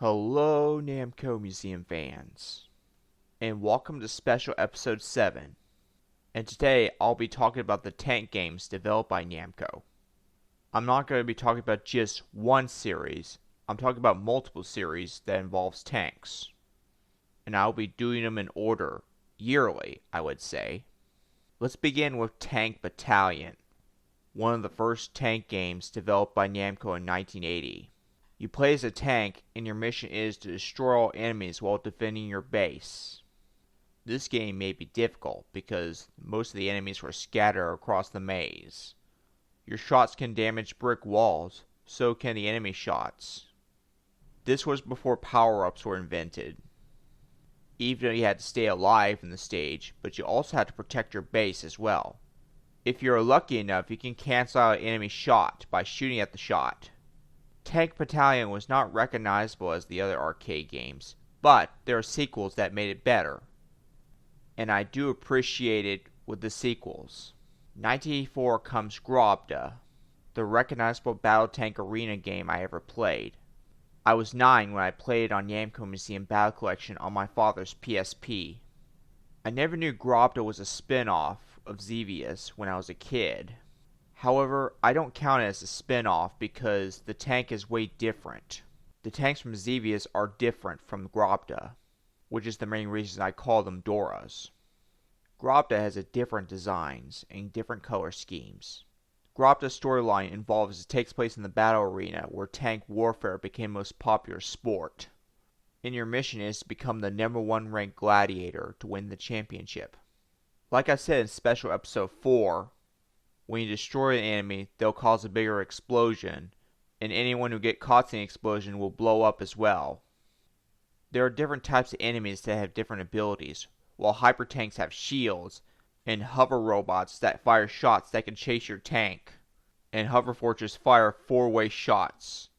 Hello, Namco Museum fans, and welcome to special episode 7. And today I'll be talking about the tank games developed by Namco. I'm not going to be talking about just one series, I'm talking about multiple series that involves tanks. And I'll be doing them in order, yearly, I would say. Let's begin with Tank Battalion, one of the first tank games developed by Namco in 1980. You play as a tank, and your mission is to destroy all enemies while defending your base. This game may be difficult because most of the enemies were scattered across the maze. Your shots can damage brick walls, so can the enemy shots. This was before power-ups were invented. Even though you had to stay alive in the stage, but you also had to protect your base as well. If you're lucky enough, you can cancel out an enemy shot by shooting at the shot. Tank Battalion was not recognizable as the other arcade games, but there are sequels that made it better. And I do appreciate it with the sequels. 1984 comes Grobda, the recognizable battle tank arena game I ever played. I was 9 when I played it on Namco Museum Battle Collection on my father's PSP. I never knew Grobda was a spin-off of Xevious when I was a kid. However, I don't count it as a spin-off because the tank is way different. The tanks from Xevious are different from Grobda, which is the main reason I call them Doras. Grobda has a different designs and different color schemes. Grobda's storyline involves it takes place in the battle arena where tank warfare became the most popular sport. And your mission is to become the #1 ranked gladiator to win the championship. Like I said in special episode 4, when you destroy an enemy, they'll cause a bigger explosion, and anyone who gets caught in the explosion will blow up as well. There are different types of enemies that have different abilities, while hyper tanks have shields, and hover robots that fire shots that can chase your tank, and hover fortress fire 4-way shots.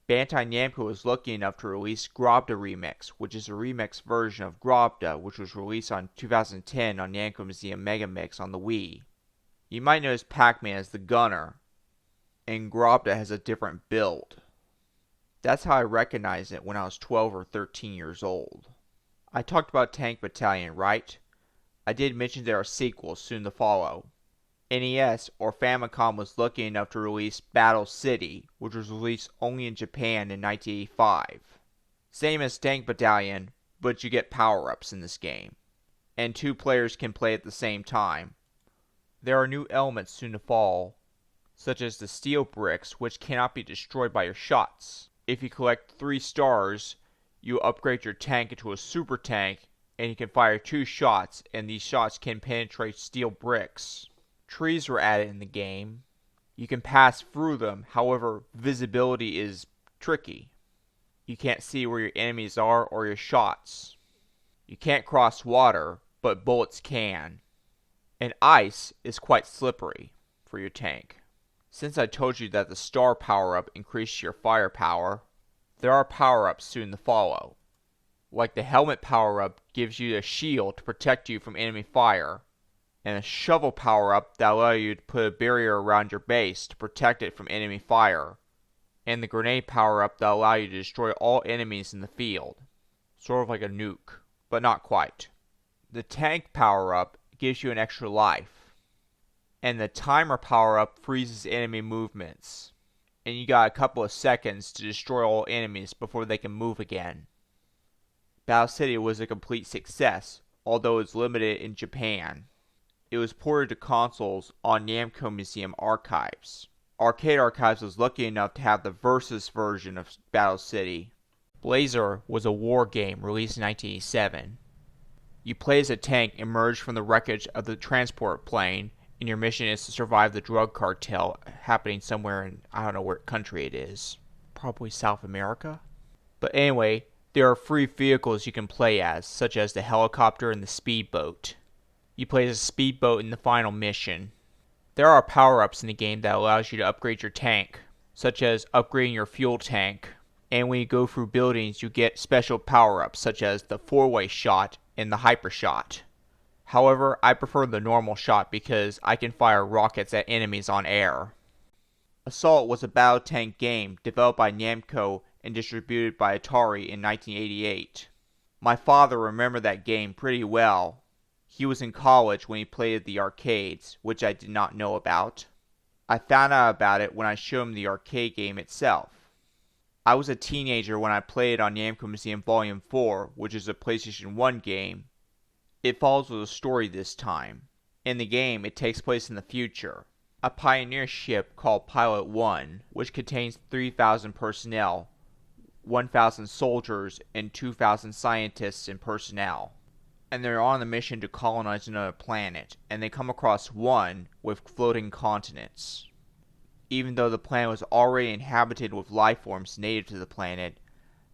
Bandai Namco was lucky enough to release Grobda Remix, which is a remix version of Grobda, which was released on 2010 on Namco Museum Megamix on the Wii. You might notice Pac-Man as the gunner, and Grobda has a different build. That's how I recognized it when I was 12 or 13 years old. I talked about Tank Battalion, right? I did mention there are sequels soon to follow. NES or Famicom was lucky enough to release Battle City, which was released only in Japan in 1985. Same as Tank Battalion, but you get power-ups in this game. And 2 players can play at the same time. There are new elements soon to fall, such as the steel bricks, which cannot be destroyed by your shots. If you collect 3 stars, you upgrade your tank into a super tank, and you can fire 2 shots, and these shots can penetrate steel bricks. Trees were added in the game. You can pass through them, however, visibility is tricky. You can't see where your enemies are or your shots. You can't cross water, but bullets can. And ice is quite slippery for your tank. Since I told you that the star power-up increases your firepower, there are power-ups soon to follow. Like the helmet power-up gives you a shield to protect you from enemy fire, and a shovel power-up that allows you to put a barrier around your base to protect it from enemy fire, and the grenade power-up that allows you to destroy all enemies in the field. Sort of like a nuke, but not quite. The tank power-up gives you an extra life, and the timer power-up freezes enemy movements, and you got a couple of seconds to destroy all enemies before they can move again. Battle City was a complete success, although it was limited in Japan. It was ported to consoles on Namco Museum Archives. Arcade Archives was lucky enough to have the Versus version of Battle City. Blazer was a war game released in 1987. You play as a tank emerged from the wreckage of the transport plane, and your mission is to survive the drug cartel happening somewhere in, I don't know what country it is. Probably South America? But anyway, there are 3 vehicles you can play as, such as the helicopter and the speedboat. You play as a speedboat in the final mission. There are power-ups in the game that allows you to upgrade your tank, such as upgrading your fuel tank. And when you go through buildings, you get special power-ups, such as the 4-way shot and the hyper shot. However, I prefer the normal shot because I can fire rockets at enemies on air. Assault was a battle tank game developed by Namco and distributed by Atari in 1988. My father remembered that game pretty well. He was in college when he played at the arcades, which I did not know about. I found out about it when I showed him the arcade game itself. I was a teenager when I played it on Namco Museum Volume 4, which is a PlayStation 1 game. It follows with a story this time. In the game, it takes place in the future. A pioneer ship called Pilot 1, which contains 3,000 personnel, 1,000 soldiers, and 2,000 scientists and personnel. And they're on a mission to colonize another planet, and they come across one with floating continents. Even though the planet was already inhabited with life forms native to the planet,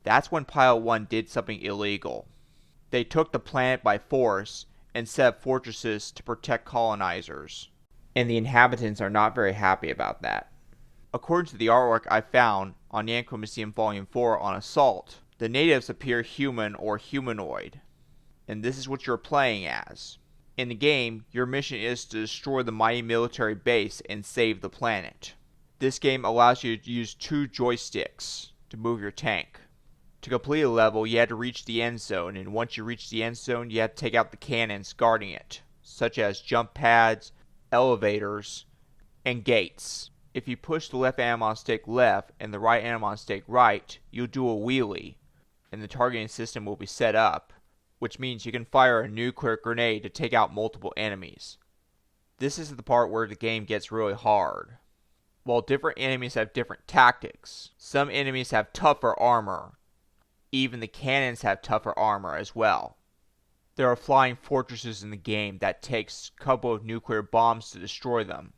that's when Pilot 1 did something illegal. They took the planet by force and set up fortresses to protect colonizers, and the inhabitants are not very happy about that. According to the artwork I found on Namco Museum Volume 4 on Assault, the natives appear human or humanoid, and this is what you're playing as. In the game, your mission is to destroy the mighty military base and save the planet. This game allows you to use 2 joysticks to move your tank. To complete a level, you had to reach the end zone, and once you reach the end zone, you had to take out the cannons guarding it, such as jump pads, elevators, and gates. If you push the left analog stick left and the right analog stick right, you'll do a wheelie, and the targeting system will be set up, which means you can fire a nuclear grenade to take out multiple enemies. This is the part where the game gets really hard. While different enemies have different tactics, some enemies have tougher armor. Even the cannons have tougher armor as well. There are flying fortresses in the game that takes a couple of nuclear bombs to destroy them.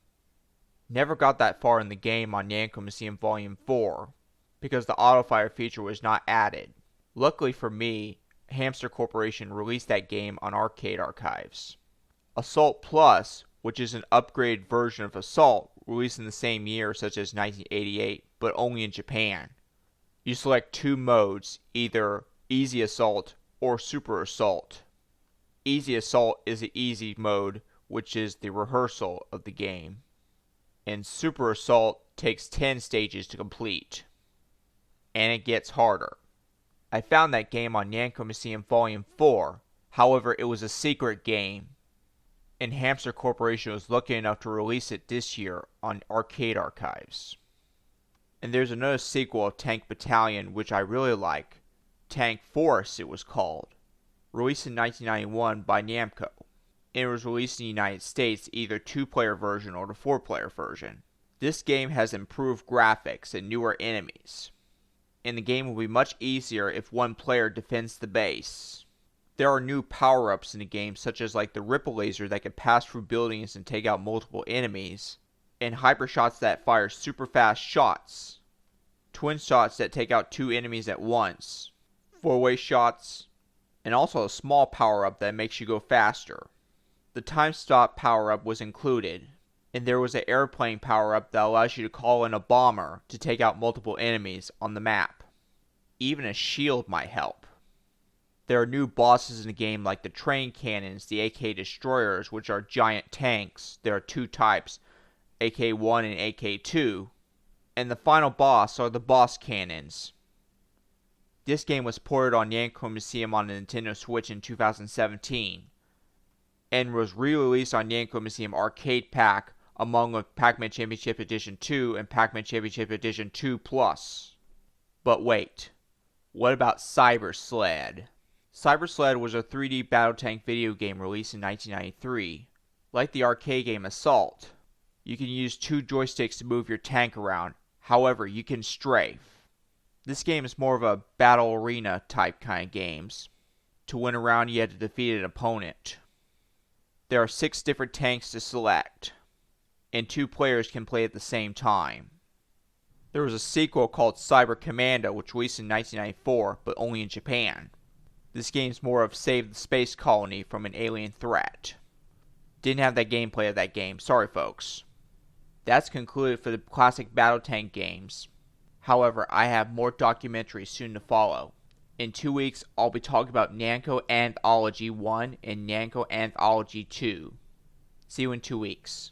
Never got that far in the game on Namco Museum Volume 4 because the autofire feature was not added. Luckily for me, Hamster Corporation released that game on Arcade Archives. Assault Plus, which is an upgraded version of Assault, released in the same year such as 1988, but only in Japan. You select 2 modes, either Easy Assault or Super Assault. Easy Assault is the easy mode, which is the rehearsal of the game, and Super Assault takes 10 stages to complete, and it gets harder. I found that game on Namco Museum Volume 4, however it was a secret game, and Hamster Corporation was lucky enough to release it this year on Arcade Archives. And there's another sequel of Tank Battalion which I really like, Tank Force it was called, released in 1991 by Namco. It was released in the United States, either 2-player version or the 4-player version. This game has improved graphics and newer enemies, and the game will be much easier if one player defends the base. There are new power-ups in the game, such as like the ripple laser that can pass through buildings and take out multiple enemies, and hyper shots that fire super fast shots, twin shots that take out 2 enemies at once, 4-way shots, and also a small power-up that makes you go faster. The time stop power-up was included, and there was an airplane power-up that allows you to call in a bomber to take out multiple enemies on the map. Even a shield might help. There are new bosses in the game like the train cannons, the AK destroyers, which are giant tanks. There are 2 types, AK-1 and AK-2, and the final boss are the boss cannons. This game was ported on Namco Museum on the Nintendo Switch in 2017, and was re-released on Namco Museum Arcade Pack among with Pac-Man Championship Edition 2 and Pac-Man Championship Edition 2 Plus. But wait, what about Cyber Sled? Cyber Sled was a 3D battle tank video game released in 1993. Like the arcade game Assault, you can use 2 joysticks to move your tank around, however you can strafe. This game is more of a battle arena type kind of games. To win a round you have to defeat an opponent. There are 6 different tanks to select, and 2 players can play at the same time. There was a sequel called Cyber Commando which released in 1994, but only in Japan. This game's more of save the space colony from an alien threat. Didn't have that gameplay of that game, sorry folks. That's concluded for the classic battle tank games. However, I have more documentaries soon to follow. In 2 weeks, I'll be talking about Namco Anthology 1 and Namco Anthology 2. See you in 2 weeks.